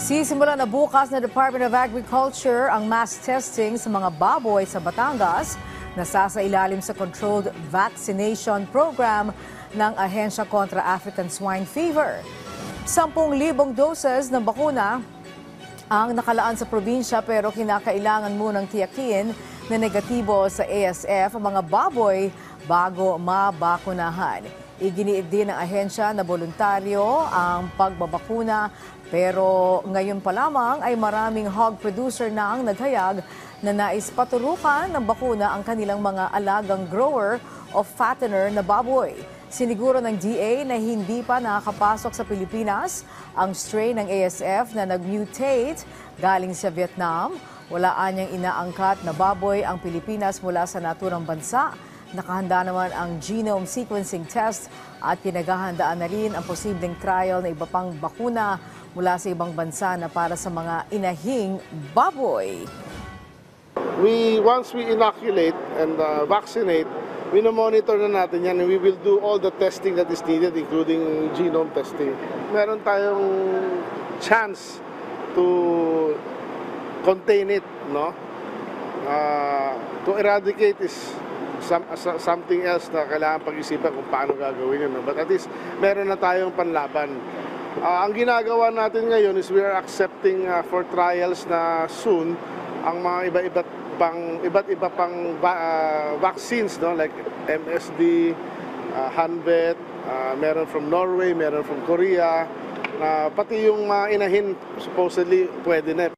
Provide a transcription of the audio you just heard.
Sisimula na bukas na Department of Agriculture ang mass testing sa mga baboy sa Batangas na sasailalim sa Controlled Vaccination Program ng Ahensya kontra African Swine Fever. 10,000 doses ng bakuna ang nakalaan sa probinsya pero kinakailangan munang tiyakin na negatibo sa ASF ang mga baboy bago mabakunahan. Iginiit din ng ahensya na voluntaryo ang pagbabakuna pero ngayon pa lamang ay maraming hog producer na ang naghayag na nais paturukan ng bakuna ang kanilang mga alagang grower o fattener na baboy. Siniguro ng DA na hindi pa nakakapasok sa Pilipinas ang strain ng ASF na nag-mutate galing sa Vietnam. Wala anyang inaangkat na baboy ang Pilipinas mula sa naturang bansa. Nakahanda naman ang genome sequencing test at pinaghahandaan na rin ang posibleng trial na iba pang bakuna mula sa ibang bansa na para sa mga inahing baboy. Once we inoculate and vaccinate, monitor na natin yan and we will do all the testing that is needed including genome testing. Meron tayong chance to contain it, no? To eradicate is something else na kailangan pag-isipan kung paano gagawin yun. But at least meron na tayong panlaban. Ang ginagawa natin ngayon is we are accepting for trials na soon ang mga iba't iba pang vaccines, no? Like MSD, Hanvet, meron from Norway, meron from Korea, pati yung mga inahin supposedly pwede na.